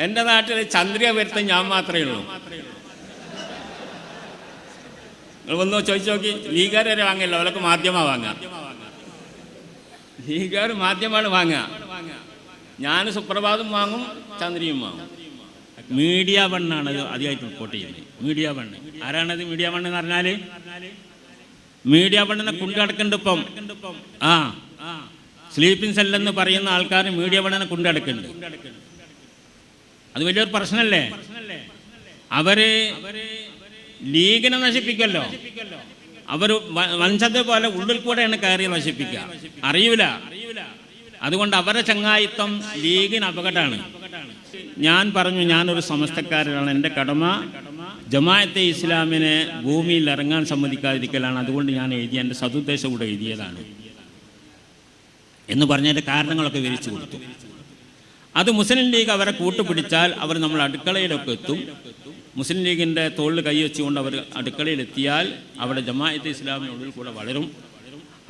എൻ്റെ നാട്ടിൽ ചന്ദ്രിക വരുത്ത ഞാൻ മാത്രമേ ഉള്ളൂ. നിങ്ങൾ വന്നോ ചോദിച്ചു നോക്കി. ലീഗുകാർ വരെ വാങ്ങില്ല, അവരൊക്കെ മാധ്യമമാണ് വാങ്ങുക. ലീഗുകാർ മാധ്യമമാണ് വാങ്ങുക. ഞാൻ സുപ്രഭാതം വാങ്ങും, ചന്ദ്രിയും വാങ്ങും. മീഡിയ വണ്ണാണ് അത് അധികമായിട്ട് റിപ്പോർട്ട് ചെയ്യുന്നത്. മീഡിയ വണ്ണ് ആരാണത്? മീഡിയ വണ്ണ് എന്ന് പറഞ്ഞാൽ മീഡിയ വണ്ണിനെ കൊണ്ടടക്കുന്നുണ്ട് ഇപ്പം. സ്ലീപ്പിംഗ് സെല്ലെന്ന് പറയുന്ന ആൾക്കാർ മീഡിയ വണ്ണിനെ കൊണ്ടടക്കുന്നുണ്ട്. അത് വലിയൊരു പ്രശ്നമല്ലേ? അവര് ലീഗിനെ നശിപ്പിക്കല്ലോ. അവർ വഞ്ചത പോലെ ഉള്ളിൽ കൂടെയാണ് കയറി നശിപ്പിക്കുക, അറിയൂല. അതുകൊണ്ട് അവരെ ചങ്ങായിത്വം ലീഗിന് അപകടമാണ്. ഞാൻ പറഞ്ഞു, ഞാനൊരു സമസ്തക്കാരനാണ്. എൻ്റെ കടമ ജമാഅത്തെ ഇസ്ലാമിനെ ഭൂമിയിൽ ഇറങ്ങാൻ സമ്മതിക്കാതിരിക്കലാണ്. അതുകൊണ്ട് ഞാൻ എഴുതിയ എൻ്റെ സതുദ്ദേശം കൂടെ എഴുതിയതാണ് എന്ന് പറഞ്ഞതിൻ്റെ കാരണങ്ങളൊക്കെ വിവരിച്ചു കൊടുത്തു. അത് മുസ്ലിം ലീഗ് അവരെ കൂട്ടുപിടിച്ചാൽ അവർ നമ്മൾ അടുക്കളയിലൊക്കെ എത്തും. മുസ്ലിം ലീഗിൻ്റെ തോളിൽ കൈവച്ചുകൊണ്ട് അവർ അടുക്കളയിലെത്തിയാൽ അവിടെ ജമാഅത്തെ ഇസ്ലാമിനുള്ളിൽ കൂടെ വളരും.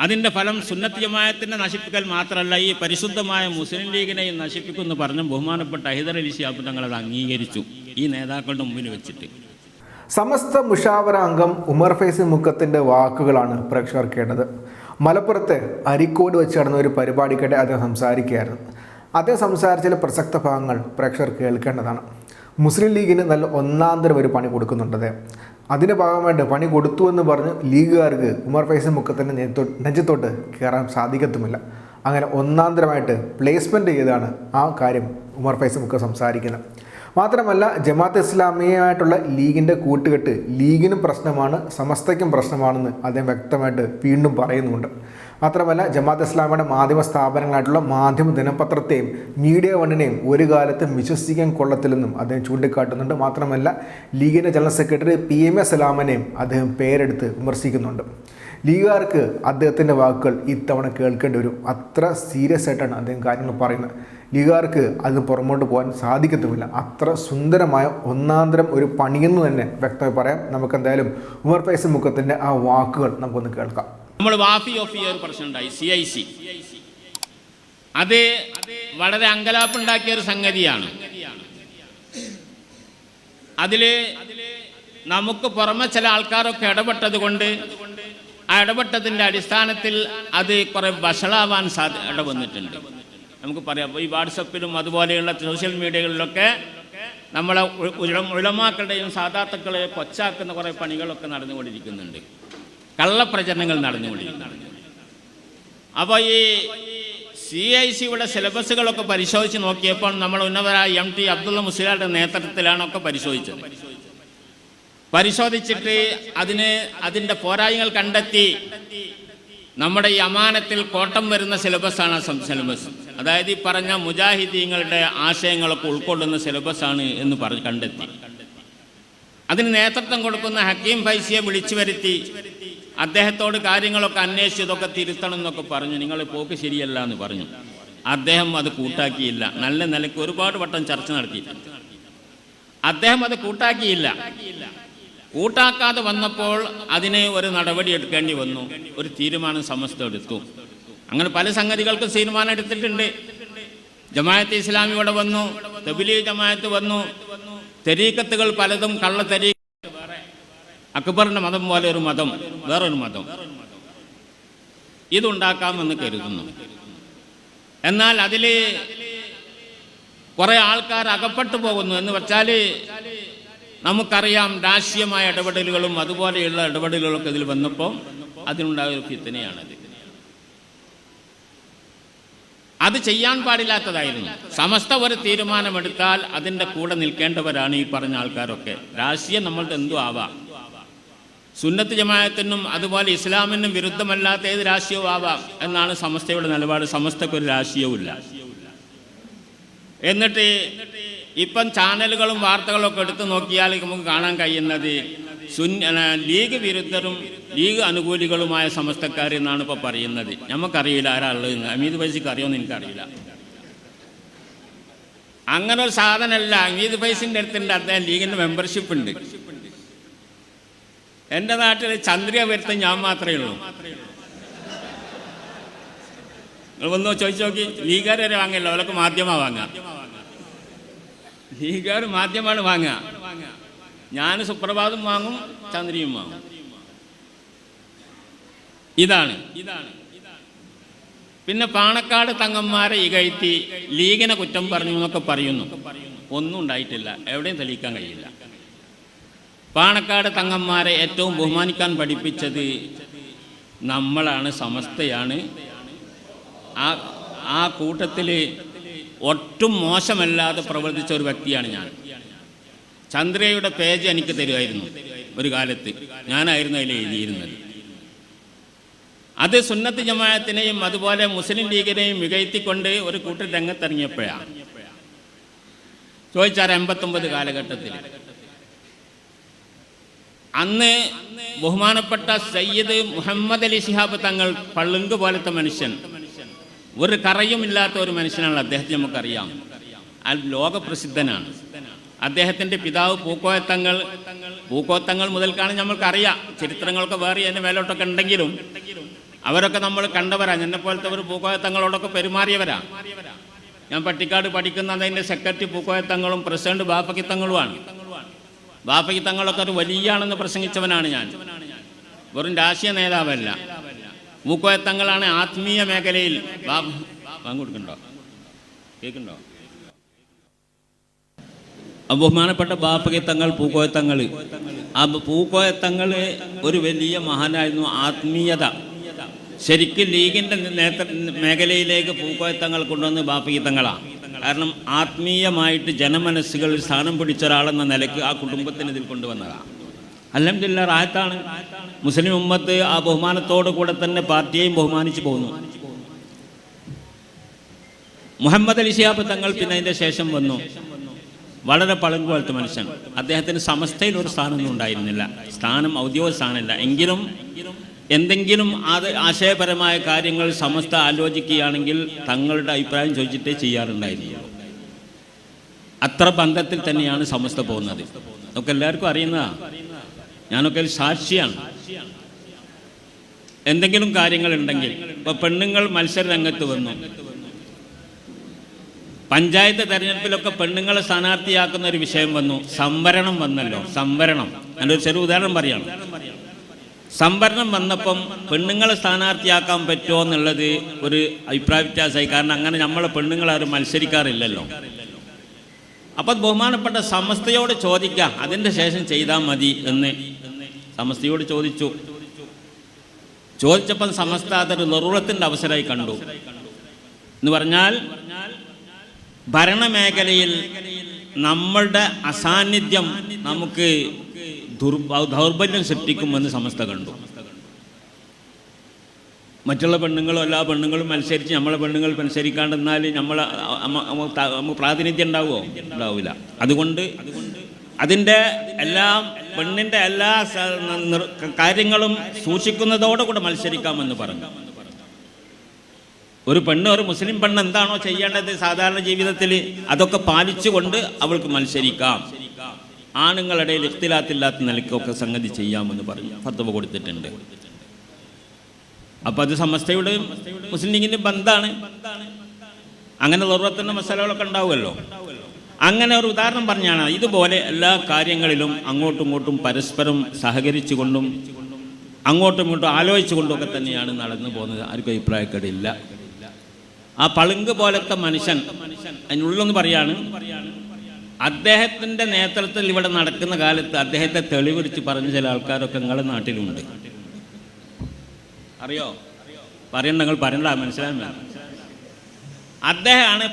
അതിൻ്റെ ഫലം സുന്നത്ത് ജമാഅത്തിനെ നശിപ്പിക്കൽ മാത്രമല്ല, ഈ പരിശുദ്ധമായ മുസ്ലിം ലീഗിനെയും നശിപ്പിക്കുമെന്ന് പറഞ്ഞ ബഹുമാനപ്പെട്ട ഹൈദർ അലി ശിഹാബ് തങ്ങൾ അത് അംഗീകരിച്ചു ഈ നേതാക്കളുടെ മുമ്പിൽ വെച്ചിട്ട്. സമസ്ത മുഷാവറ അംഗം ഉമർ ഫൈസി മുക്കത്തിൻ്റെ വാക്കുകളാണ് പ്രേക്ഷകർ കേട്ടത്. മലപ്പുറത്ത് അരിക്കോട് വെച്ച് നടന്ന ഒരു പരിപാടിക്കിടെ അദ്ദേഹം സംസാരിക്കുകയായിരുന്നു. അദ്ദേഹം സംസാരിച്ച ചില പ്രസക്ത ഭാഗങ്ങൾ പ്രേക്ഷകർ കേൾക്കേണ്ടതാണ്. മുസ്ലിം ലീഗിന് നല്ല ഒന്നാന്തരം ഒരു പണി കൊടുക്കുന്നുണ്ടത്. അതിൻ്റെ ഭാഗമായിട്ട് പണി കൊടുത്തു എന്ന് പറഞ്ഞ് ലീഗുകാർക്ക് ഉമർ ഫൈസി മുക്കത്തിൻ്റെ നെഞ്ചത്തോട്ട് കയറാൻ സാധിക്കത്തുമില്ല. അങ്ങനെ ഒന്നാന്തരമായിട്ട് പ്ലേസ്മെൻറ്റ് ചെയ്താണ് ആ കാര്യം ഉമർ ഫൈസി മുക്ക സംസാരിക്കുന്നത്. മാത്രമല്ല, ജമാഅത്ത് ഇസ്ലാമിയുമായിട്ടുള്ള ലീഗിൻ്റെ കൂട്ടുകെട്ട് ലീഗിനും പ്രശ്നമാണ്, സമസ്തയ്ക്കും പ്രശ്നമാണെന്ന് അദ്ദേഹം വ്യക്തമായിട്ട് വീണ്ടും പറയുന്നുണ്ട്. മാത്രമല്ല, ജമാഅത്ത് ഇസ്ലാമിയുടെ മാധ്യമ സ്ഥാപനങ്ങളായിട്ടുള്ള മാധ്യമ ദിനപത്രത്തെയും മീഡിയ വണ്ണിനെയും ഒരു കാലത്തും വിശ്വസിക്കാൻ കൊള്ളത്തില്ലെന്നും അദ്ദേഹം ചൂണ്ടിക്കാട്ടുന്നുണ്ട്. മാത്രമല്ല, ലീഗിൻ്റെ ജനറൽ സെക്രട്ടറി PM സലാമിനെയും അദ്ദേഹം പേരെടുത്ത് വിമർശിക്കുന്നുണ്ട്. ലീഗുകാർക്ക് അദ്ദേഹത്തിൻ്റെ വാക്കുകൾ ഇത്തവണ കേൾക്കേണ്ടി വരും. അത്ര സീരിയസ് ആയിട്ടാണ് അദ്ദേഹം കാര്യങ്ങൾ പറയുന്നത്. ലീഗുകാർക്ക് അത് പുറമോട്ട് പോകാൻ സാധിക്കത്തുമില്ല. അത്ര സുന്ദരമായ ഒന്നാന്തരം ഒരു പണിയെന്ന് തന്നെ വ്യക്തമായി പറയാം. നമുക്കെന്തായാലും ഉമർ ഫൈസി മുക്കത്തിൻ്റെ ആ വാക്കുകൾ നമുക്കൊന്ന് കേൾക്കാം. നമ്മൾ വാഫി ഓഫിയ ഒരു പ്രശ്നം ഉണ്ടായി, CIC. അത് വളരെ അങ്കലാപ്പുണ്ടാക്കിയ ഒരു സംഗതിയാണ്. അതിൽ നമുക്ക് പുറമെ ചില ആൾക്കാരൊക്കെ ഇടപെട്ടത് കൊണ്ട് ആ ഇടപെട്ടതിൻ്റെ അടിസ്ഥാനത്തിൽ അത് കുറെ വഷളാവാൻ ഇടവന്നിട്ടുണ്ട്. നമുക്ക് പറയാം, ഈ വാട്സപ്പിലും അതുപോലെയുള്ള സോഷ്യൽ മീഡിയകളിലൊക്കെ നമ്മളെ ഉലമാക്കളുടെയും സാദാത്തുക്കളെയും കൊച്ചാക്കുന്ന കുറേ പണികളൊക്കെ നടന്നുകൊണ്ടിരിക്കുന്നുണ്ട്, കള്ളപ്രചരണങ്ങൾ നടന്നുകൊണ്ടിരിക്കുന്നുണ്ട്. അപ്പോൾ ഈ CICയുടെ സിലബസുകളൊക്കെ പരിശോധിച്ച് നോക്കിയപ്പോൾ നമ്മൾ ഉന്നതരായ MT അബ്ദുള്ള മുസ്ലിയാരുടെ നേതൃത്വത്തിലാണൊക്കെ പരിശോധിച്ചത്. പരിശോധിച്ചിട്ട് അതിൻ്റെ പോരായ്മകൾ കണ്ടെത്തി. നമ്മുടെ ഈ അമാനത്തിൽ കോട്ടം വരുന്ന സിലബസാണ് സിലബസ്. അതായത് ഈ പറഞ്ഞ മുജാഹിദീങ്ങളുടെ ആശയങ്ങളൊക്കെ ഉൾക്കൊള്ളുന്ന സിലബസാണ് എന്ന് കണ്ടെത്തി. അതിന് നേതൃത്വം കൊടുക്കുന്ന ഹക്കീം ഫൈസിയെ വിളിച്ചു വരുത്തി അദ്ദേഹത്തോട് കാര്യങ്ങളൊക്കെ അന്വേഷിച്ച് ഇതൊക്കെ തിരുത്തണം എന്നൊക്കെ പറഞ്ഞു. നിങ്ങൾ പോക്ക് ശരിയല്ല എന്ന് പറഞ്ഞു. അദ്ദേഹം അത് കൂട്ടാക്കിയില്ല. നല്ല നിലയ്ക്ക് ഒരുപാട് വട്ടം ചർച്ച നടത്തി. അദ്ദേഹം അത് കൂട്ടാക്കിയില്ല. കൂട്ടാക്കാതെ വന്നപ്പോൾ അതിന് ഒരു നടപടി എടുക്കേണ്ടി വന്നു. ഒരു തീരുമാനം സമസ്ത എടുത്തു. അങ്ങനെ പല സംഗതികൾക്കും തീരുമാനം എടുത്തിട്ടുണ്ട്. ജമാഅത്തെ ഇസ്ലാമി ഇവിടെ വന്നു, തബ്ലീഗ് ജമാഅത്ത് വന്നു, തരീഖത്തുകൾ പലതും കള്ള തരീഖത്ത്, അക്ബറിന്റെ മതം പോലെ ഒരു മതം, വേറൊരു മതം, ഇതുണ്ടാക്കാമെന്ന് കരുതുന്നു. എന്നാൽ അതിൽ കുറെ ആൾക്കാർ അകപ്പെട്ടു പോകുന്നു. എന്ന് വെച്ചാൽ നമുക്കറിയാം, രാഷ്ട്രീയമായ ഇടപെടലുകളും അതുപോലെയുള്ള ഇടപെടലുകളൊക്കെ ഇതിൽ വന്നപ്പോൾ അതിനുണ്ടായ ഒരു ഫിത്നയാണത്. അത് ചെയ്യാൻ പാടില്ലാത്തതായിരുന്നു. സമസ്ത ഒരു തീരുമാനമെടുത്താൽ അതിൻ്റെ കൂടെ നിൽക്കേണ്ടവരാണ് ഈ പറഞ്ഞ ആൾക്കാരൊക്കെ. രാഷ്ട്രീയം നമ്മളുടെ എന്തും ആവാം. സുന്നത്ത് ജമാഅത്തിനും അതുപോലെ ഇസ്ലാമിനും വിരുദ്ധമല്ലാത്ത ഏത് രാഷ്ട്രീയവും ആവാം എന്നാണ് സമസ്തയുടെ നിലപാട്. സമസ്തക്കൊരു രാഷ്ട്രീയവുമില്ല. എന്നിട്ട് ഇപ്പം ചാനലുകളും വാർത്തകളൊക്കെ എടുത്തു നോക്കിയാൽ നമുക്ക് കാണാൻ കഴിയുന്നത് ലീഗ് വിരുദ്ധരും ലീഗ് അനുകൂലികളുമായ സമസ്തക്കാരെന്നാണ് ഇപ്പോൾ പറയുന്നത്. നമുക്കറിയില്ല ആരാളുള്ളത്. അമീദ് ഫൈസിക്ക് അറിയുമെന്ന് എനിക്കറിയില്ല. അങ്ങനെ ഒരു സാധനമല്ല. അമീദ് ഫൈസിൻ്റെ അടുത്തുണ്ട്, അദ്ദേഹം ലീഗിൻ്റെ മെമ്പർഷിപ്പ് ഉണ്ട്. എൻ്റെ നാട്ടിൽ ചന്ദ്രിക വരുത്ത ഞാൻ മാത്രമേ ഉള്ളൂ. നിങ്ങൾ വന്നോ ചോദിച്ചു നോക്കി. ലീഗുകാർ വരെ വാങ്ങില്ല, അവരൊക്കെ മാധ്യമമാണ് വാങ്ങുക. ലീഗുകാർ മാധ്യമമാണ് വാങ്ങുക. ഞാൻ സുപ്രഭാതം വാങ്ങും, ചന്ദ്രയും വാങ്ങും. ഇതാണ്. പിന്നെ പാണക്കാട് തങ്ങന്മാരെ ഇകഴ്ത്തി ലീഗിനെ കുറ്റം പറഞ്ഞു എന്നൊക്കെ പറയുന്നു. ഒന്നും ഉണ്ടായിട്ടില്ല, എവിടെയും തെളിയിക്കാൻ കഴിയില്ല. പാണക്കാട് തങ്ങന്മാരെ ഏറ്റവും ബഹുമാനിക്കാൻ പഠിപ്പിച്ചത് നമ്മളാണ്, സമസ്തയാണ്. ആ കൂട്ടത്തിൽ ഒട്ടും മോശമല്ലാതെ പ്രവർത്തിച്ച ഒരു വ്യക്തിയാണ് ഞാൻ. ചന്ദ്രയുടെ പേജ് എനിക്ക് തരുമായിരുന്നു ഒരു കാലത്ത്, ഞാനായിരുന്നു അതിൽ എഴുതിയിരുന്നത്. അത് സുന്നത്ത് ജമാഅത്തിനെയും അതുപോലെ മുസ്ലിം ലീഗിനെയും മികഴ്ത്തിക്കൊണ്ട് ഒരു കൂട്ടർ രംഗത്തിറങ്ങിയപ്പോഴാണ് ചോദിച്ചാൽ 89 കാലഘട്ടത്തിൽ. അന്ന് ബഹുമാനപ്പെട്ട സയ്യിദ് മുഹമ്മദ് അലി ശിഹാബ് തങ്ങൾ, പള്ളുങ്ക് പോലത്തെ മനുഷ്യൻ, ഒരു കറയുമില്ലാത്ത ഒരു മനുഷ്യനാണ് അദ്ദേഹത്തെ നമുക്കറിയാം. ലോകപ്രസിദ്ധനാണ്. അദ്ദേഹത്തിൻ്റെ പിതാവ് പൂക്കോത്തങ്ങൾ മുതൽക്കാണ് നമ്മൾക്കറിയാം. ചരിത്രങ്ങളൊക്കെ വേറെ അതിൻ്റെ മേലോട്ടൊക്കെ ഉണ്ടെങ്കിലും അവരൊക്കെ നമ്മൾ കണ്ടവരാണ്. എന്നെപ്പോലത്തെ ഒരു പൂക്കോയത്തങ്ങളോടൊക്കെ പെരുമാറിയവരാ. ഞാൻ പട്ടിക്കാട് പഠിക്കുന്ന അതിൻ്റെ സെക്രട്ടറി പൂക്കോയത്തങ്ങളും പ്രസിഡന്റ് ബാപ്പക്കിത്തങ്ങളുമാണ്. ബാപ്പക്കിത്തങ്ങളൊക്കെ ഒരു വലിയാണെന്ന് പ്രസംഗിച്ചവനാണ് ഞാൻ. വെറും രാഷ്ട്രീയ നേതാവല്ല. പൂക്കോയത്തങ്ങളാണ് ആത്മീയ മേഖലയിൽ. കൊടുക്കണ്ടോ? കേൾക്കുന്നുണ്ടോ? ബഹുമാനപ്പെട്ട ബാപ്പകിത്തങ്ങൾ, പൂക്കോയത്തങ്ങൾ, ആ പൂക്കോയത്തങ്ങൾ ഒരു വലിയ മഹാനായിരുന്നു. ആത്മീയത ശരിക്കും ലീഗിൻ്റെ മേഖലയിലേക്ക് പൂക്കോയത്തങ്ങൾ കൊണ്ടുവന്ന് ബാപ്പകിത്തങ്ങളാണ്. കാരണം ആത്മീയമായിട്ട് ജനമനസ്സുകളിൽ സ്ഥാനം പിടിച്ച ഒരാളെന്ന നിലയ്ക്ക് ആ കുടുംബത്തിന് ഇതിൽ കൊണ്ടുവന്നതാണ്. അൽഹംദുലില്ലാഹ് റാഹത്താണ്. മുസ്ലിം ഉമ്മത്ത് ആ ബഹുമാനത്തോടു കൂടെ തന്നെ പാർട്ടിയെയും ബഹുമാനിച്ചു പോകുന്നു. മുഹമ്മദ് അലി ശിഹാബ് തങ്ങൾ പിന്നെ അതിൻ്റെ ശേഷം വന്നു. വളരെ പളുങ്ക് പോലത്തെ മനുഷ്യൻ. അദ്ദേഹത്തിന് സമസ്തയിൽ ഒരു സ്ഥാനമൊന്നും ഉണ്ടായിരുന്നില്ല. സ്ഥാനം ഔദ്യോഗിക സ്ഥാനമില്ല. എങ്കിലും എന്തെങ്കിലും ആശയപരമായ കാര്യങ്ങൾ സമസ്ത ആലോചിക്കുകയാണെങ്കിൽ തങ്ങളുടെ അഭിപ്രായം ചോദിച്ചിട്ടേ ചെയ്യാറുണ്ടായിരുന്നു. അത്ര ബന്ധത്തിൽ തന്നെയാണ് സമസ്ത പോകുന്നത്. നമുക്ക് എല്ലാവർക്കും അറിയുന്നതാണ്. ഞാനൊക്കെ സാക്ഷിയാണ്. എന്തെങ്കിലും കാര്യങ്ങളുണ്ടെങ്കിൽ ഇപ്പോൾ പെണ്ണുങ്ങൾ മത്സര രംഗത്ത് വന്നു. പഞ്ചായത്ത് തെരഞ്ഞെടുപ്പിലൊക്കെ പെണ്ണുങ്ങളെ സ്ഥാനാർത്ഥിയാക്കുന്ന ഒരു വിഷയം വന്നു. സംവരണം വന്നല്ലോ. സംവരണം, എൻ്റെ ഒരു ചെറിയ ഉദാഹരണം പറയാണ്. സംവരണം വന്നപ്പം പെണ്ണുങ്ങളെ സ്ഥാനാർത്ഥിയാക്കാൻ പറ്റുമോ എന്നുള്ളത് ഒരു അഭിപ്രായ വ്യത്യാസമായി. കാരണം അങ്ങനെ നമ്മളെ പെണ്ണുങ്ങളാരും മത്സരിക്കാറില്ലല്ലോ. അപ്പം ബഹുമാനപ്പെട്ട സമസ്തയോട് ചോദിക്കാം, അതിൻ്റെ ശേഷം ചെയ്താൽ മതി എന്ന് സമസ്തയോട് ചോദിച്ചപ്പം സമസ്ത അതൊരു നെറുറത്തിൻ്റെ അവസരമായി കണ്ടു. എന്ന് പറഞ്ഞാൽ ഭരണമേഖലയിൽ നമ്മളുടെ അസാന്നിധ്യം നമുക്ക് ദൗർബല്യം സൃഷ്ടിക്കുമെന്ന് സമസ്ത കണ്ടു. മറ്റുള്ള പെണ്ണുങ്ങളും എല്ലാ പെണ്ണുങ്ങളും മത്സരിച്ച് നമ്മളെ പെണ്ണുങ്ങൾ മത്സരിക്കാണ്ടെന്നാൽ നമുക്ക് പ്രാതിനിധ്യം ഉണ്ടാവുമോ? ഉണ്ടാവില്ല. അതുകൊണ്ട് അതിൻ്റെ എല്ലാം പെണ്ണിൻ്റെ എല്ലാ കാര്യങ്ങളും സൂക്ഷിക്കുന്നതോടുകൂടെ മത്സരിക്കാമെന്ന് പറഞ്ഞു. ഒരു പെണ്ണ്, ഒരു മുസ്ലിം പെണ്ണ് എന്താണോ ചെയ്യേണ്ടത് സാധാരണ ജീവിതത്തിൽ, അതൊക്കെ പാലിച്ചുകൊണ്ട് അവൾക്ക് മത്സരിക്കാം. ആണുങ്ങളുടെ ഇഖ്തിലാത്തില്ലാത്ത നിലയ്ക്കൊക്കെ സംഗതി ചെയ്യാമെന്ന് പറഞ്ഞു ഫത്വ കൊടുത്തിട്ടുണ്ട്. അപ്പം അത് സമസ്തയുടെ മുസ്ലിം ലീഗിൻ്റെ ബന്ധാണ്. അങ്ങനെ ദുർവത്തിൻ്റെ മസാലകളൊക്കെ ഉണ്ടാവുമല്ലോ. അങ്ങനെ ഒരു ഉദാഹരണം പറഞ്ഞാണ്. ഇതുപോലെ എല്ലാ കാര്യങ്ങളിലും അങ്ങോട്ടും ഇങ്ങോട്ടും പരസ്പരം സഹകരിച്ചു കൊണ്ടും അങ്ങോട്ടും ഇങ്ങോട്ടും ആലോചിച്ചു കൊണ്ടുമൊക്കെ തന്നെയാണ് നടന്നു പോകുന്നത്. ആർക്കും അഭിപ്രായക്കേടില്ല. ആ പളുങ്ക് പോലത്തെ മനുഷ്യൻ അതിനുള്ളൊന്ന് പറയാണ്, അദ്ദേഹത്തിൻ്റെ നേതൃത്വത്തിൽ ഇവിടെ നടക്കുന്ന കാലത്ത് അദ്ദേഹത്തെ തെളിവിടിച്ച് പറഞ്ഞ ചില ആൾക്കാരൊക്കെ നിങ്ങളുടെ നാട്ടിലുണ്ട്. അറിയോ? പറയണ്ട, നിങ്ങൾ പറയണ്ട, മനസ്സിലാകും. അദ്ദേഹമാണ്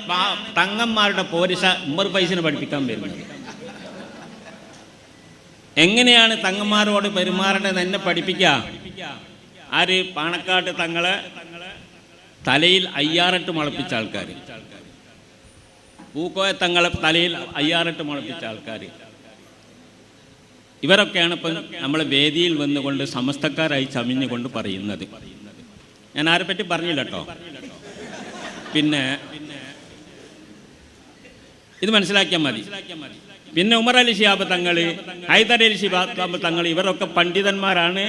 തങ്ങന്മാരുടെ പോരിശ ഉമർ ഫൈസിനെ പഠിപ്പിക്കാൻ വരുന്നത്. എങ്ങനെയാണ് തങ്ങന്മാരോട് പെരുമാറേണ്ടത് എന്നെ പഠിപ്പിക്കുക. ആര്? പാണക്കാട്ട് തങ്ങളെ തലയിൽ 5-8 മുളപ്പിച്ച ആൾക്കാർ, പൂക്കോയ തങ്ങളെ തലയിൽ 5-8 മുളപ്പിച്ച ആൾക്കാർ, ഇവരൊക്കെയാണ് ഇപ്പം നമ്മളെ വേദിയിൽ വന്നുകൊണ്ട് സമസ്തക്കാരായി ചമിഞ്ഞുകൊണ്ട് പറയുന്നത്. ഞാൻ ആരെപ്പറ്റി പറഞ്ഞില്ല കേട്ടോ. പിന്നെ ഇത് മനസ്സിലാക്കിയാൽ മതി. പിന്നെ ഉമർ അലി ശിഹാബ് തങ്ങൾ, ഹൈദർ അലി ശിഹാബ് തങ്ങൾ, ഇവരൊക്കെ പണ്ഡിതന്മാരാണ്.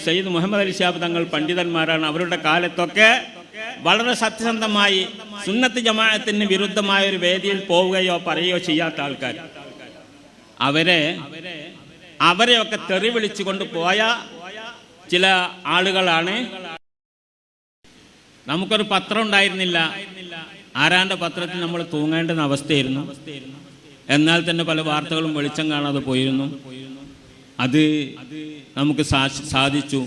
സയ്യിദ് മുഹമ്മദ് അലി ശിഹാബ് തങ്ങൾ പണ്ഡിതന്മാരാണ്. അവരുടെ കാലത്തൊക്കെ വളരെ സത്യസന്ധമായി സുന്നത്ത് ജമാഅത്തിന് വിരുദ്ധമായ ഒരു വേദിയിൽ പോവുകയോ പറയുകയോ ചെയ്യാത്ത ആൾക്കാർ, അവരെയൊക്കെ തെറി വിളിച്ചുകൊണ്ട് പോയ ചില ആളുകളാണ്. നമുക്കൊരു പത്രം ഉണ്ടായിരുന്നില്ല, ആരാൻ്റെ പത്രത്തിൽ നമ്മൾ തൂങ്ങേണ്ടുന്ന അവസ്ഥയായിരുന്നു. എന്നാൽ തന്നെ പല വാർത്തകളും വെളിച്ചം കാണാതെ പോയിരുന്നു. അത് നമുക്ക് സാധിച്ചു.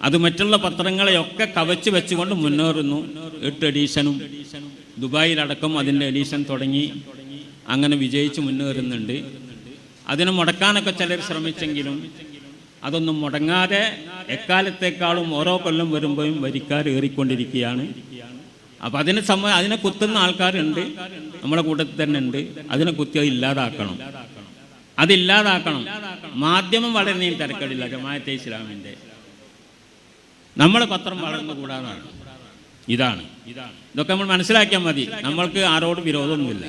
അത് മറ്റുള്ള പത്രങ്ങളെയൊക്കെ കവച്ച് വെച്ചുകൊണ്ട് മുന്നേറുന്നു. 8 എഡീഷനും ദുബായിലടക്കം അതിൻ്റെ എഡീഷൻ തുടങ്ങി അങ്ങനെ വിജയിച്ച് മുന്നേറുന്നുണ്ട്. അതിനെ മുടക്കാനൊക്കെ ചിലർ ശ്രമിച്ചെങ്കിലും അതൊന്നും മുടങ്ങാതെ എക്കാലത്തേക്കാളും ഓരോ കൊല്ലം വരുമ്പോഴും വരിക്കാർ ഏറിക്കൊണ്ടിരിക്കുകയാണ്. അപ്പം അതിനെ കുത്തുന്ന ആൾക്കാരുണ്ട്, നമ്മുടെ കൂട്ടത്തിൽ തന്നെ ഉണ്ട്. അതിനെ കുത്തി അതില്ലാതാക്കണം. മാധ്യമം വളരുന്നതിന് തിരക്കടില്ല. ജമാഅത്തെ ഇസ്ലാമിൻ്റെ നമ്മളെ പത്രം വളർന്നുകൂടാതാണ്. ഇതൊക്കെ നമ്മൾ മനസ്സിലാക്കിയാൽ മതി. നമ്മൾക്ക് ആരോടും വിരോധമൊന്നുമില്ല.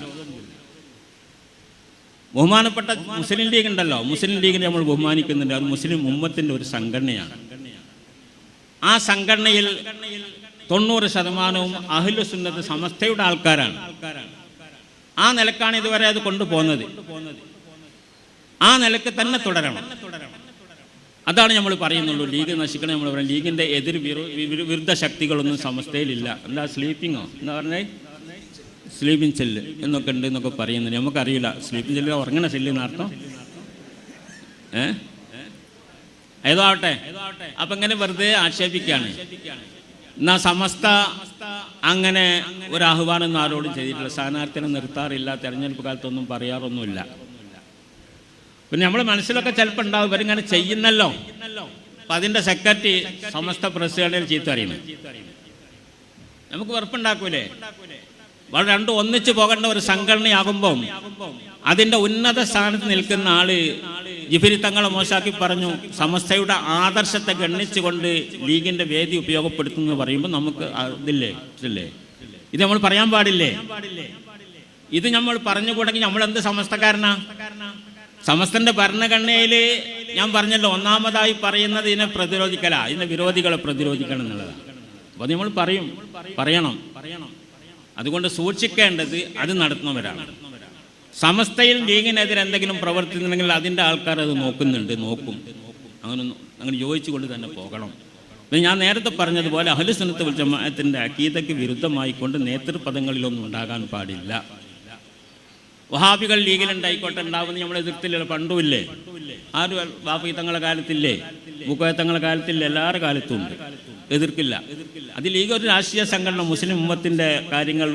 ബഹുമാനപ്പെട്ട മുസ്ലിം ലീഗ് ഉണ്ടല്ലോ, മുസ്ലിം ലീഗിനെ നമ്മൾ ബഹുമാനിക്കുന്നുണ്ട്. അത് മുസ്ലിം ഉമ്മത്തിൻ്റെ ഒരു സംഘടനയാണ്. ആ സംഘടനയിൽ 90% അഹ്ലു സുന്നത്ത് സമസ്തയുടെ ആൾക്കാരാണ്. ആ നിലക്കാണ് ഇതുവരെ അത് കൊണ്ടുപോകുന്നത്. ആ നിലക്ക് തന്നെ തുടരണം. അതാണ് നമ്മൾ പറയുന്നുള്ളൂ. ലീഗ് നശിക്കണം നമ്മൾ പറയാം. ലീഗിൻ്റെ വിരുദ്ധ ശക്തികളൊന്നും സമസ്തയിലില്ല. എന്താ സ്ലീപ്പിങ്ങോ എന്താ പറഞ്ഞത്, സ്ലീപ്പിംഗ് സെല്ല് എന്നൊക്കെ ഉണ്ട് എന്നൊക്കെ പറയുന്നുണ്ട്. നമുക്കറിയില്ല സ്ലീപ്പിംഗ് സെല്ല് ഉറങ്ങണ സെല്ല് എന്നർത്ഥം. ഏതോ ആവട്ടെ. അപ്പം ഇങ്ങനെ വെറുതെ ആക്ഷേപിക്കുകയാണ്. എന്നാൽ സമസ്ത അങ്ങനെ ഒരു ആഹ്വാനം ആരോടും ചെയ്തിട്ടില്ല. സ്ഥാനാർത്ഥിനെ നിർത്താറില്ല, തെരഞ്ഞെടുപ്പ് കാലത്തൊന്നും പറയാറൊന്നുമില്ല. പിന്നെ നമ്മൾ മനസ്സിലൊക്കെ ചിലപ്പോൾ ഉണ്ടാവും ഇവരിങ്ങനെ ചെയ്യുന്നല്ലോ. അപ്പം അതിൻ്റെ സെക്രട്ടറി സമസ്ത പ്രസിഡന്റിൽ ചീത്ത അറിയണം. നമുക്ക് വെറുപ്പുണ്ടാക്കൂലേ? വളരെ രണ്ടും ഒന്നിച്ചു പോകേണ്ട ഒരു സംഘടനയാകുമ്പം അതിൻ്റെ ഉന്നത സ്ഥാനത്ത് നിൽക്കുന്ന ആള് ജിഫിരി തങ്ങളെ മോശാക്കി പറഞ്ഞു. സമസ്തയുടെ ആദർശത്തെ ഗണ്ണിച്ചുകൊണ്ട് ലീഗിൻ്റെ വേദി ഉപയോഗപ്പെടുത്തുന്നു പറയുമ്പോൾ നമുക്ക് ഇതില്ലേ, ഇത് നമ്മൾ പറയാൻ പാടില്ലേ? ഇത് നമ്മൾ പറഞ്ഞുകൂടെങ്കിൽ നമ്മളെന്ത് സമസ്തക്കാരനാ? സമസ്തന്റെ ഭരണഘടനയിൽ ഞാൻ പറഞ്ഞല്ലോ, ഒന്നാമതായി പറയുന്നത് ഇതിനെ പ്രതിരോധിക്കല, ഇതിന്റെ വിരോധികളെ പ്രതിരോധിക്കണം എന്നുള്ളതാണ്. അപ്പോൾ നമ്മൾ പറയണം. അതുകൊണ്ട് സൂക്ഷിക്കേണ്ടത് അത് നടത്തുന്നവരാണ്. സമസ്തയിൽ ലീഗിനെതിരെ എന്തെങ്കിലും പ്രവർത്തിക്കുന്നുണ്ടെങ്കിൽ അതിൻ്റെ ആൾക്കാർ അത് നോക്കും. അങ്ങനെ യോജിച്ചുകൊണ്ട് തന്നെ പോകണം. പിന്നെ ഞാൻ നേരത്തെ പറഞ്ഞതുപോലെ അഹ്ലു സുന്നത്ത് വൽ ജമാഅത്തിന്റെ അഖീദയ്ക്ക് വിരുദ്ധമായിക്കൊണ്ട് നേതൃപദങ്ങളിലൊന്നും ഉണ്ടാകാൻ പാടില്ല. വഹാബികൾ ലീഗിലുണ്ടായിക്കോട്ടെ, ഉണ്ടാവുന്ന നമ്മൾ എതിർത്തില്ലല്ലോ. പണ്ടുമില്ലേ, ആരും ബാപ്പി തങ്ങളുടെ കാലത്തില്ലേ, മുക്കോയ തങ്ങളുടെ കാലത്തില്ലേ, എല്ലാവരുടെ കാലത്തും ഉണ്ട്. എതിർക്കില്ല. അത് ലീഗ് ഒരു രാഷ്ട്രീയ സംഘടന, മുസ്ലിം ഉമ്മത്തിൻ്റെ കാര്യങ്ങൾ,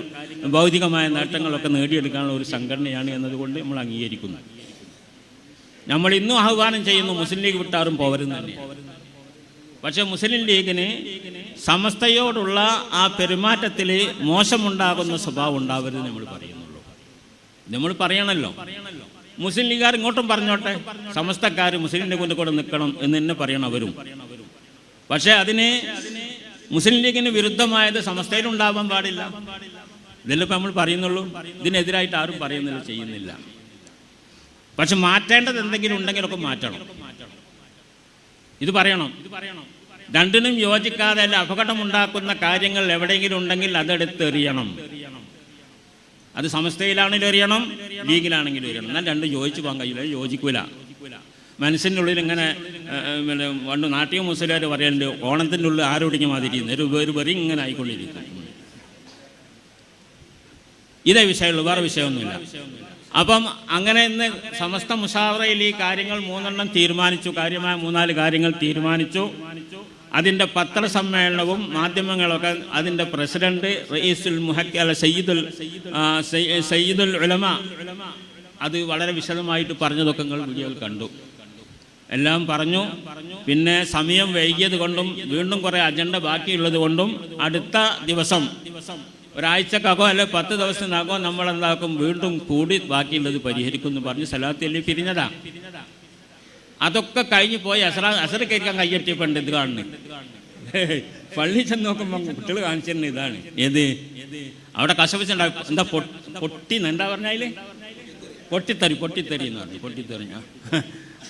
ഭൗതികമായ നേട്ടങ്ങളൊക്കെ നേടിയെടുക്കാനുള്ള ഒരു സംഘടനയാണ് എന്നതുകൊണ്ട് നമ്മൾ അംഗീകരിക്കുന്നു. നമ്മൾ ഇന്നും ആഹ്വാനം ചെയ്യുന്നു മുസ്ലിം ലീഗ് വിട്ടാറും പോവരുന്ന് തന്നെ. പക്ഷെ മുസ്ലിം ലീഗിന് സമസ്തയോടുള്ള ആ പെരുമാറ്റത്തിൽ മോശമുണ്ടാകുന്ന സ്വഭാവം ഉണ്ടാവരുത് നമ്മൾ പറയുന്നുള്ളൂ. നമ്മൾ പറയണല്ലോ. മുസ്ലിം ലീഗുകാർ ഇങ്ങോട്ടും പറഞ്ഞോട്ടെ, സമസ്തക്കാർ മുസ്ലിം ലീഗിൻ്റെ കൂടെ നിൽക്കണം എന്ന് തന്നെ പറയണം അവരും. പക്ഷേ അതിന് മുസ്ലിം ലീഗിന് വിരുദ്ധമായത് സമസ്തയിലുണ്ടാവാൻ പാടില്ല. ഇതെല്ലാം നമ്മൾ പറയുന്നുള്ളൂ. ഇതിനെതിരായിട്ട് ആരും പറയുന്നില്ല, ചെയ്യുന്നില്ല. പക്ഷെ മാറ്റേണ്ടത് എന്തെങ്കിലും ഉണ്ടെങ്കിലൊക്കെ മാറ്റണം. ഇത് പറയണം. രണ്ടിനും യോജിക്കാതെ അല്ല അപകടമുണ്ടാക്കുന്ന കാര്യങ്ങൾ എവിടെയെങ്കിലും ഉണ്ടെങ്കിൽ അതെടുത്തെറിയണം. അത് സമസ്തയിലാണെങ്കിലും എറിയണം, ലീഗിലാണെങ്കിലും എറിയണം. എന്നാൽ രണ്ടും യോജിച്ച് പോകാൻ കഴിയില്ല, യോജിക്കൂല. മനസ്സിൻ്റെ ഉള്ളിൽ ഇങ്ങനെ പണ്ട് നാട്ടിക മുസ്ലിംകാർ പറയാറുണ്ട്, ഓണത്തിൻ്റെ ഉള്ളിൽ ആരോടിഞ്ഞ മാതിരി ഒരു വെറി ഇങ്ങനെ ആയിക്കൊണ്ടിരിക്കും. ഇതേ വിഷയമുള്ളൂ, വേറെ വിഷയമൊന്നുമില്ല. അപ്പം അങ്ങനെ ഇന്ന് സമസ്ത മുഷാവറയിൽ ഈ കാര്യങ്ങൾ 3 തീരുമാനിച്ചു. കാര്യമായ 3-4 കാര്യങ്ങൾ തീരുമാനിച്ചു. അതിൻ്റെ പത്രസമ്മേളനവും മാധ്യമങ്ങളൊക്കെ അതിൻ്റെ പ്രസിഡന്റ് റയീസുൽ സയ്യിദുൽ ഉലമ അത് വളരെ വിശദമായിട്ട് പറഞ്ഞതൊക്കെ നിങ്ങൾ വീഡിയോയിൽ കണ്ടു. എല്ലാം പറഞ്ഞു. പിന്നെ സമയം വൈകിയത് കൊണ്ടും വീണ്ടും കുറേ അജണ്ട ബാക്കിയുള്ളത് കൊണ്ടും അടുത്ത ദിവസം ഒരാഴ്ചക്കകോ അല്ലെ 10 ദിവസത്തിനകോ നമ്മളെന്താക്കും, വീണ്ടും കൂടി ബാക്കിയുള്ളത് പരിഹരിക്കും എന്ന് പറഞ്ഞ് സലാത്തിൽ പിരിഞ്ഞതാ. അതൊക്കെ കഴിഞ്ഞ് പോയി അസർ കഴിക്കാൻ കയ്യെട്ടിയപ്പോൾ ഇത് കാണുന്നു. പള്ളി ചെന്ന് നോക്കുമ്പോൾ കുട്ടികൾ കാണിച്ചിരുന്ന ഇതാണ്. ഏത് അവിടെ കശപിച്ചുണ്ടാകും. എന്താ പൊട്ടി എന്താ പറഞ്ഞാല് പൊട്ടിത്തെറി എന്ന് പറഞ്ഞു. പൊട്ടിത്തെറി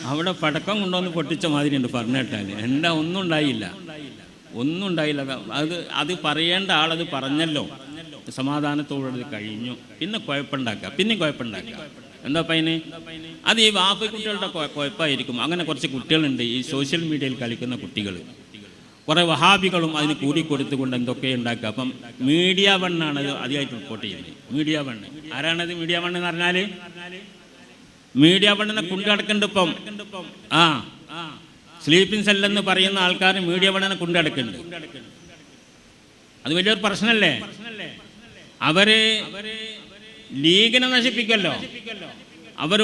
അവിടെ പടക്കം കൊണ്ടുവന്ന് പൊട്ടിച്ച മാതിരി ഉണ്ട് പറഞ്ഞിട്ടാൽ. എന്താ ഒന്നും ഉണ്ടായില്ല. ഒന്നും ഉണ്ടായില്ല. അത് പറയേണ്ട ആളത് പറഞ്ഞല്ലോ, സമാധാനത്തോടെ കഴിഞ്ഞു. പിന്നെ കുഴപ്പമുണ്ടാക്കുക, പിന്നെയും കുഴപ്പമുണ്ടാക്കുക. എന്താ പയ്യന് അത് ഈ വാപ്പ കുട്ടികളുടെ കുഴപ്പമായിരിക്കും. അങ്ങനെ കുറച്ച് കുട്ടികളുണ്ട് ഈ സോഷ്യൽ മീഡിയയിൽ കളിക്കുന്ന കുട്ടികൾ, കുറേ വഹാബികളും അതിന് കൂടിക്കൊടുത്തുകൊണ്ട് എന്തൊക്കെ ഉണ്ടാക്കുക. അപ്പം മീഡിയ വണ്ണാണ് അത് അധികമായിട്ട് റിപ്പോർട്ട് ചെയ്യുന്നത്. മീഡിയ വണ്ണ് ആരാണത്? മീഡിയ വണ്ണ് എന്ന് പറഞ്ഞാൽ മീഡിയ വണ്ണിനെ കൊണ്ടുനടക്കുന്നുണ്ട് ഇപ്പം. സ്ലീപ്പിംഗ് സെല്ലെന്ന് പറയുന്ന ആൾക്കാർ മീഡിയ വണ്ണിനെ കൊണ്ടുനടക്കുന്നുണ്ട്. അത് വലിയൊരു പ്രശ്നമല്ലേ? അവര് ലീഗിനെ നശിപ്പിക്കല്ലോ. അവർ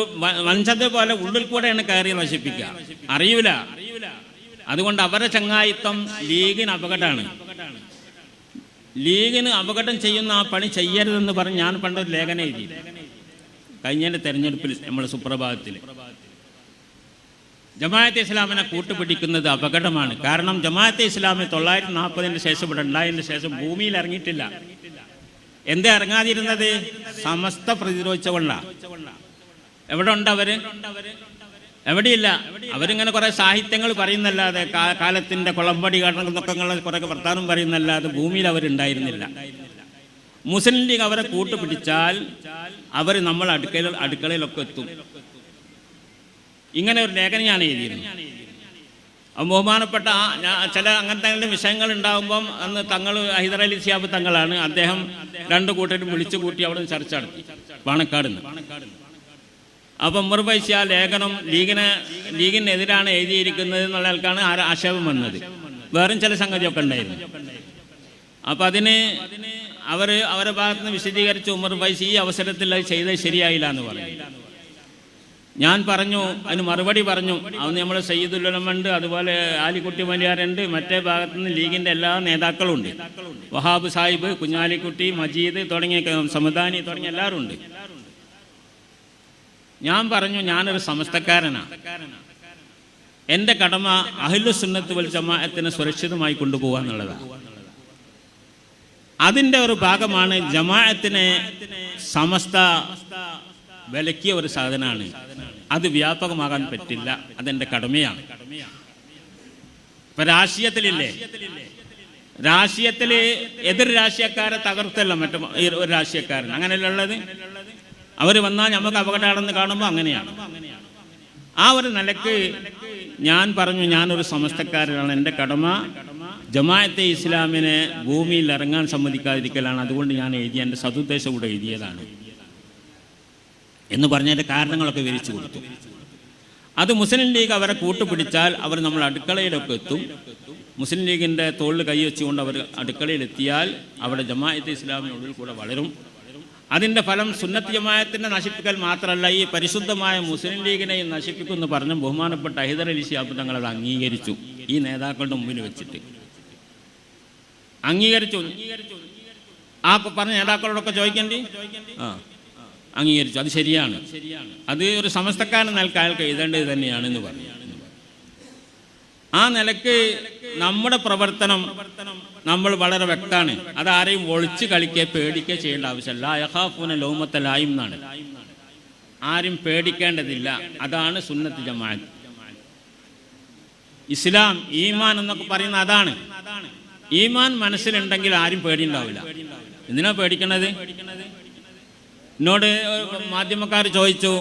വഞ്ചത പോലെ ഉള്ളിൽ കൂടെയാണ് കയറി നശിപ്പിക്കുക, അറിയൂല. അതുകൊണ്ട് അവരുടെ ചങ്ങായിത്തം ലീഗിന് അപകടമാണ്. ലീഗിന് അപകടം ചെയ്യുന്ന ആ പണി ചെയ്യരുതെന്ന് പറഞ്ഞ് ഞാൻ പണ്ടൊരു ലേഖനം എഴുതി കഴിഞ്ഞതിൻ്റെ തെരഞ്ഞെടുപ്പിൽ. നമ്മുടെ സുപ്രഭാതത്തിൽ ജമാഅത്തെ ഇസ്ലാമിനെ കൂട്ടുപിടിക്കുന്നത് അപകടമാണ്. കാരണം ജമാഅത്തെ ഇസ്ലാമി 940 ശേഷം ഇവിടെ ഉണ്ടായതിന് ശേഷം ഭൂമിയിൽ ഇറങ്ങിയിട്ടില്ല. എന്താ ഇറങ്ങാതിരുന്നത്? സമസ്ത പ്രതിരോധിച്ചുകൊണ്ടാണ്. എവിടെ ഉണ്ട് അവര്? എവിടെയില്ല. അവരിങ്ങനെ കുറെ സാഹിത്യങ്ങൾ പറയുന്നല്ലാതെ, കാലത്തിന്റെ കുളമ്പടി എന്നൊക്കെ കുറെ വർത്താനം പറയുന്നല്ലാതെ ഭൂമിയിൽ അവരുണ്ടായിരുന്നില്ല. മുസ്ലിം ലീഗ് അവരെ കൂട്ടുപിടിച്ചാൽ അവർ നമ്മൾ അടുക്കളയിലൊക്കെ എത്തും. ഇങ്ങനെ ഒരു ലേഖനം ഞാൻ എഴുതിയിരുന്നു. ബഹുമാനപ്പെട്ട ചില അങ്ങനത്തെ വിഷയങ്ങൾ ഉണ്ടാകുമ്പം അന്ന് തങ്ങൾ ഹൈദർ അലി ശിഹാബ് തങ്ങളാണ്, അദ്ദേഹം 2 കൂട്ടരും വിളിച്ചു കൂട്ടി അവിടെ ചർച്ച നടത്തി പാണക്കാട് നിന്ന്. അപ്പം ഉമർ ഫൈസി ആ ലേഖനം ലീഗിനെതിരാണ് എഴുതിയിരിക്കുന്നത് എന്നുള്ള ആൾക്കാണ് ആക്ഷേപം വന്നത്. വേറെയും ചില സംഗതിയൊക്കെ ഉണ്ടായിരുന്നു. അപ്പം അതിന് അവരുടെ ഭാഗത്ത് നിന്ന് വിശദീകരിച്ച് ഉമർ ഫൈസി ഈ അവസരത്തിൽ അത് ചെയ്തത് ശരിയായില്ല എന്ന് പറഞ്ഞു. ഞാൻ പറഞ്ഞു, അതിന് മറുപടി പറഞ്ഞു. അന്ന് നമ്മൾ സയ്യിദുൽ ഉലമയുണ്ട്, അതുപോലെ ആലിക്കുട്ടി വലിയാറുണ്ട്, മറ്റേ ഭാഗത്തു നിന്ന് ലീഗിൻ്റെ എല്ലാ നേതാക്കളും ഉണ്ട്. വഹാബ് സാഹിബ്, കുഞ്ഞാലിക്കുട്ടി, മജീദ് തുടങ്ങിയ സമദാനി തുടങ്ങിയ എല്ലാവരും ഉണ്ട്. ഞാൻ പറഞ്ഞു, ഞാനൊരു സമസ്തക്കാരനാണ്. എൻ്റെ കടമ അഹ്ലുസ് സുന്നത്ത് വൽ ജമാഅത്തിനെ സുരക്ഷിതമായി കൊണ്ടുപോകുക എന്നുള്ളതാണ്. അതിൻ്റെ ഒരു ഭാഗമാണ് ജമാഅത്തിനെ സമസ്ത വിലക്കിയ ഒരു സാധനമാണ്. അത് വ്യാപകമാകാൻ പറ്റില്ല, അതെൻ്റെ കടമയാണ്. ഇപ്പൊ രാഷ്ട്രീയത്തിലില്ലേ, രാഷ്ട്രീയത്തിൽ എതിർ രാഷ്ട്രീയക്കാരെ തകർത്തല്ല മറ്റു ഒരു രാഷ്ട്രീയക്കാരൻ, അങ്ങനെയല്ല ഉള്ളത്. അവർ വന്നാൽ നമുക്ക് അപകടമാണെന്ന് കാണുമ്പോൾ അങ്ങനെയാണ്. ആ ഒരു നിലക്ക് ഞാൻ പറഞ്ഞു, ഞാനൊരു സമസ്തക്കാരനാണ്, എൻ്റെ കടമ ജമാഅത്തെ ഇസ്ലാമിനെ ഭൂമിയിൽ ഇറങ്ങാൻ സമ്മതിക്കാതിരിക്കലാണ്. അതുകൊണ്ട് ഞാൻ എൻ്റെ സതുദ്ദേശം കൂടെ എഴുതിയതാണ് എന്ന് പറഞ്ഞതിൻ്റെ കാരണങ്ങളൊക്കെ വിവരിച്ചു കൊടുത്തു. അത് മുസ്ലിം ലീഗ് അവരെ കൂട്ടുപിടിച്ചാൽ അവർ നമ്മൾ അടുക്കളയിലൊക്കെ എത്തും. മുസ്ലിം ലീഗിൻ്റെ തോളിൽ കൈ വെച്ചുകൊണ്ട് അവർ അടുക്കളയിലെത്തിയാൽ അവിടെ ജമാഅത്തെ ഇസ്ലാമിനുള്ളിൽ കൂടെ വളരും. അതിൻ്റെ ഫലം സുന്നത്ത് ജമാഅത്തിനെ നശിപ്പിക്കൽ മാത്രമല്ല, ഈ പരിശുദ്ധമായ മുസ്ലിം ലീഗിനെയും നശിപ്പിക്കുമെന്ന് പറഞ്ഞ ബഹുമാനപ്പെട്ട ഹൈദർ അലി ശിഹാബ് തങ്ങൾ അത് അംഗീകരിച്ചു. ഈ നേതാക്കളുടെ മുമ്പിൽ വെച്ചിട്ട് അംഗീകരിച്ചു. ആ പറഞ്ഞ നേതാക്കളോടൊക്കെ ചോദിക്കേണ്ടി അംഗീകരിച്ചു. അത് ശരിയാണ്, അത് ഒരു സമസ്തക്കാരൻ നിലക്ക് അയാൾക്ക് എഴുതേണ്ടത് തന്നെയാണെന്ന് പറഞ്ഞു. ആ നിലക്ക് നമ്മുടെ പ്രവർത്തനം നമ്മൾ വളരെ വ്യക്തമാണ്. അതാരെയും ഒളിച്ച് കളിക്കുക പേടിക്കുക ചെയ്യേണ്ട ആവശ്യമില്ല. യഖാഫൂന ലൗമത്ത ലായിം എന്നാണ്, ആരും പേടിക്കേണ്ടതില്ല. അതാണ് സുന്നത്ത് ജമാഅത്ത്. ഇസ്ലാം ഈമാൻ എന്നൊക്കെ പറയുന്ന അതാണ്. ഈമാൻ മനസ്സിലുണ്ടെങ്കിൽ ആരും പേടിയുണ്ടാവില്ല. എന്തിനാ പേടിക്കണത്? എന്നോട് മാധ്യമക്കാർ ചോദിച്ചു,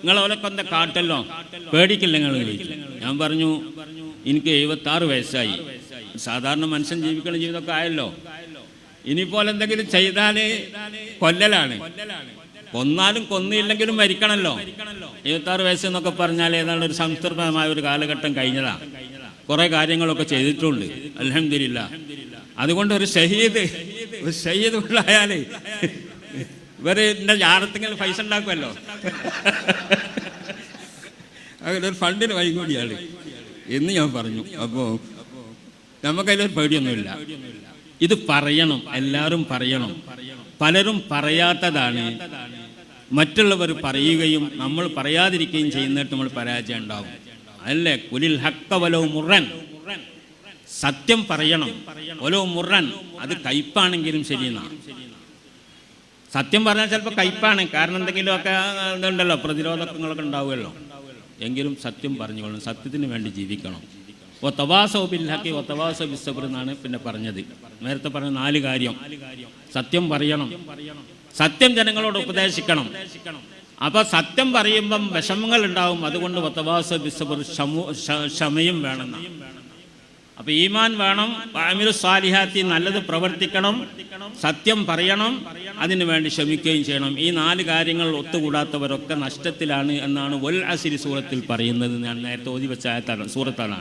നിങ്ങളോലൊക്കെ എന്താ കാട്ടല്ലോ, പേടിക്കില്ല നിങ്ങൾ ചോദിച്ചു. ഞാൻ പറഞ്ഞു, എനിക്ക് 76 വയസ്സായി, സാധാരണ മനുഷ്യൻ ജീവിക്കുന്ന ജീവിതമൊക്കെ ആയല്ലോ. ഇനിയിപ്പോൾ എന്തെങ്കിലും ചെയ്താൽ കൊല്ലലാണ്, കൊന്നാലും കൊന്നില്ലെങ്കിലും മരിക്കണമല്ലോ. 76 വയസ്സെന്നൊക്കെ പറഞ്ഞാൽ ഏതാണ്ട് ഒരു സംതൃപ്തമായ ഒരു കാലഘട്ടം കഴിഞ്ഞതാണ്. കുറേ കാര്യങ്ങളൊക്കെ ചെയ്തിട്ടുണ്ട്, അൽഹംദുലില്ലാഹ്. അതുകൊണ്ട് ഒരു ഷഹീദ് ഉണ്ടായാൽ ഇവര് എൻ്റെ ജാറത്തിങ്ങനെ പൈസ ഉണ്ടാക്കുമല്ലോ, അങ്ങനെ ഒരു ഫണ്ടിന് വൈകൂടിയാണ് എന്ന് ഞാൻ പറഞ്ഞു. അപ്പോൾ നമുക്കതിലൊരു പേടിയൊന്നുമില്ല. ഇത് പറയണം, എല്ലാവരും പറയണം. പലരും പറയാത്തതാണ്, മറ്റുള്ളവർ പറയുകയും നമ്മൾ പറയാതിരിക്കുകയും ചെയ്യുന്നിട്ട് നമ്മൾ പരാജയം ഉണ്ടാവും. അല്ലേ? കുലിൽ ഹക്ക വലോ മുറൻ, സത്യം പറയണം. വലോ മുറൻ, അത് കയ്പാണെങ്കിലും ശരിയെന്നാണ്. സത്യം പറഞ്ഞാൽ ചിലപ്പോൾ കയ്പാണ്, കാരണം എന്തെങ്കിലുമൊക്കെ ഇതുണ്ടല്ലോ, പ്രതിരോധങ്ങളൊക്കെ ഉണ്ടാവുമല്ലോ. എങ്കിലും സത്യം പറഞ്ഞുകൊള്ളണം, സത്യത്തിന് വേണ്ടി ജീവിക്കണം. വതവാസൗ ബിൽ ഹഖി വതവാസൗ ബിസ്സബ്ർ എന്നാണ് പിന്നെ പറഞ്ഞത്. നേരത്തെ പറഞ്ഞ 4 കാര്യം. സത്യം പറയണം, സത്യം ജനങ്ങളോട് ഉപദേശിക്കണം. അപ്പോൾ സത്യം പറയുമ്പം വിഷമങ്ങൾ ഉണ്ടാവും. അതുകൊണ്ട് വതവാസൗ ബിസ്സബ്ർ, ക്ഷമയും വേണം. അപ്പോൾ ഈമാൻ വേണം, അമീറു സാലിഹാത്തി നല്ലത് പ്രവർത്തിക്കണം, സത്യം പറയണം, അതിനു വേണ്ടി ശ്രമിക്കുകയും ചെയ്യണം. ഈ 4 കാര്യങ്ങൾ ഒത്തുകൂടാത്തവരൊക്കെ നഷ്ടത്തിലാണ് എന്നാണ് വൽ അസ്രി സൂറത്തിൽ പറയുന്നത്. ഞാൻ നേരത്തെ ഓതി വെച്ച ആയത്താണ്, സൂറത്താണ്.